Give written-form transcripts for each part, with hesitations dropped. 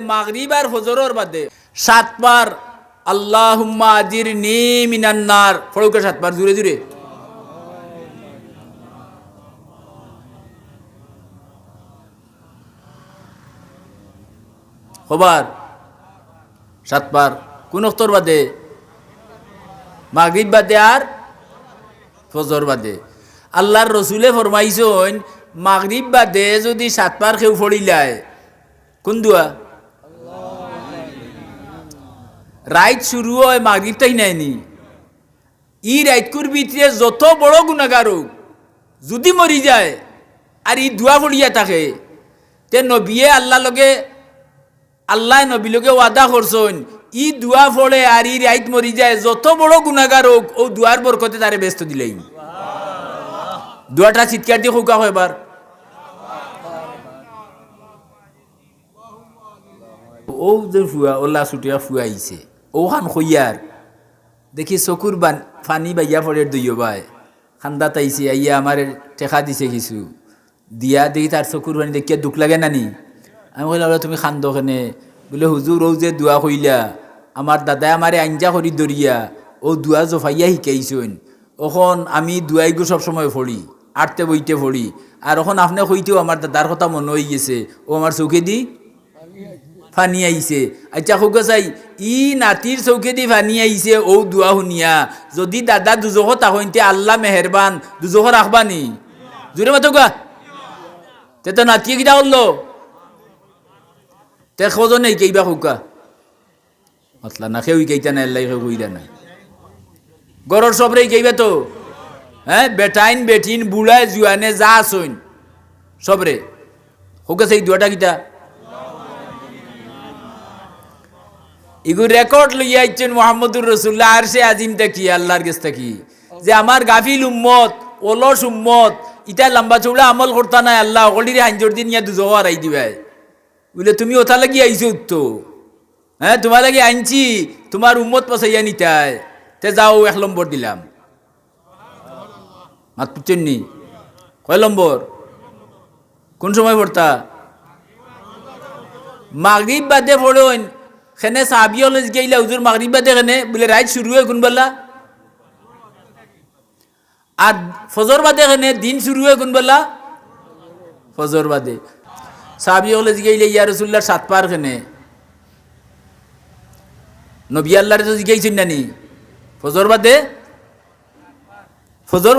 মাগরিব আর ফজরের বাদে 7 বার আল্লাহুম্মা আজিরনি মিনান নার পড়ুকা 7 বার জুড়ে জুড়ে। খবর 7 বার কোন ওয়াক্তর বাদে? মাগরিব বাদে আর ফজর বাদে। আল্লাহর রসুলে ফরমাইছেন মাগরিব বাদে যদি 7 বার কেউ পড়িলায় কোন দোয়া? রাইত শুরু হয় মাগরিব তাই নাইনি ই রাইতকুর ভিতরে যত বড় গুনাহগার হোক যদি মরি যায় আর ই দোয়া পড়িয়া থাকে তে নবিয়ে আল্লাহ লগে আল্লাহ নবী লগে ওয়াদা করছেন ই দোয়া পড়ে আর ই রাইত মরি যায় যত বড় গুনাহগার হোক ও দোয়ার বরকতে তারে ব্যস্ত দিলেই। দোয়াটা চিৎকার দিয়ে হোকা হয় এবার। ও যে ফুয়া ওলা ছুটিয়া ফুয়াইছে ওখান খইয়ার দেখি চকুর ফানি বাইয়া পড়ে দইয় বাই খান্দা তাইছে আইয়া আমার টেকা দিছে কিছু দিয়া দেখি তার চকুর ফানি দেখিয়া দুঃখ লাগে নানি। আমি কইলাম তুমি খান্দ কেনে? বলে হুজুর ও যে দোয়া কইলা আমার দাদাই আমারে আঞ্জা করি দরিয়া ও দোয়া জফাইয়া শিকাইছেন ওখন আমি দোয়াইগু সবসময় পড়ি আটতে বইতে পড়ি আর ওখন আপনি কইতেও আমার দাদার কথা মনে হয়ে গেছে ও আমার চৌকে দি ফানি আইছে। আচ্ছা হোক চাই ই নাতির চৌকে দি ফানি আইছে ও দোয়া শুনিয়া যদি দাদা দুজখ তাহইতে আল্লাহ মেহেরবান দুজখ রাখবানি জোরে মাতো গা তে তো নাতিয়ে কিটা করলো তে খোঁজো নেই কেইবা হোকা মতলা না কেউ কেইটা না আল্লাহ কেউ কইরা না গরর সবরে কেইবা তো হ্যাঁ বেটাইন বেটিন বুড়ায় জুয়ানে যা আসইন সবরে হোকা সেই দোয়াটা কিটা এগু রেকর্ড লইয়া আইছেন মোহাম্মদুর রসুল্লাহ আর সে আজিমটা কি আল্লাহর কাছ থেকে যে আমার গাফিল উম্মত অলস উম্মত ইটা লম্বা চৌড়া আমল করতা নাই আল্লাহ অকলিরে আঞ্জর দিন ইয়া দুজো হারাই দিবাই বলে তুমি ওথা লাগি আইছো তো হ্যাঁ তোমার লাগি আনছি তোমার উম্মত পছাইয়া নিতাই তে যাও 1 নম্বর দিলাম মাত পুচ্ছেননি কয় নম্বর কোন সময় পড়তা? মাগরিব বাদে পড়েন খেনে সাহাবিও গেইলা হুজুর মাগরিব বাদে খেনে বলে রাইত শুরু হয় কোন বেলা আর ফজর বাদে খেনে দিন শুরু হয় কোন বেলা? ফজর বাদে। সাহাবিও গেইলে ইয়া রাসূলুল্লাহ 7 বার খেনে নবী আল্লাহর তো জিগাইছেন নানি ফজর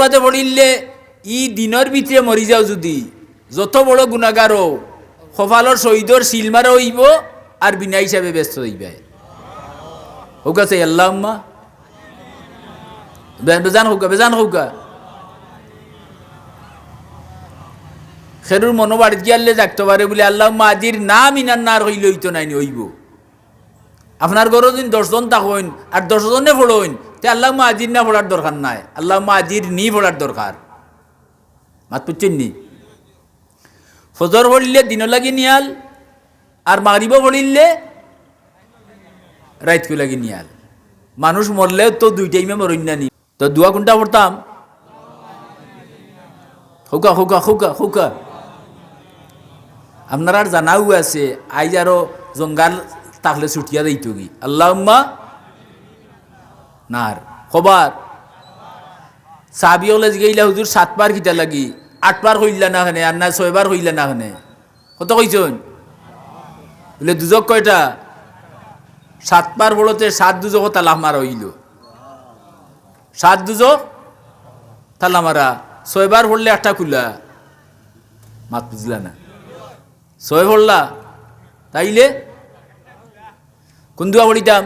বাদে পড়িলে ই দিনের ভিতরে মরি যাও যদি যত বড় গুনাহগারও কপালর শহীদর সিলমার হইব আর বিনা হিসাবে ব্যস্ত হইবে হোক আছে আল্লাহুম্মা বেজান হোকা খেরুর মনোবাড়িত গিয়ালে থাকতে পারে বলে আল্লাহুম্মা আজির না মিনান নার হইলে হইতো নাইনি হইব। আপনার ঘরে যদি 10 জন থাকেন আর 10 জনে পড়েন তে আল্লাহুম্মা আজির না পড়ার দরকার নাই আল্লাহুম্মা আজির নি পড়ার দরকার মাত পুচ্ছেন নি। ফজর পড়িলে দিন লাগি নিয়াল আর মাগরিব পড়িলে রাইতকু লাগি নিয়াল। মানুষ মরলেও তো 2 টাইমে মরইন নানি তো দোয়া কোনটা পড়তাম? হোকা হোকা হোকা হোকা আপনার আর জানাও আছে আইজ আরো জঙ্গাল তাহলে ছুটিয়া দিত কি আল্লাহুম্মা নার খবর সাহাবিও গেইলা হুজুর 7 বার কিটা লাগি 8 বার কইলা না খানে আর না 6 বার কইলা না খানে কত কইছন বলে দুজক কয়টা 7 বার বলতে 7 দুজক তালা মারা হইল 7 দুজক তালা মারা 6 বার পড়লে 8টা খুলা মাত বুঝলা না 6 পড়লা তাইলে কোন দোয়া পড়িতাম?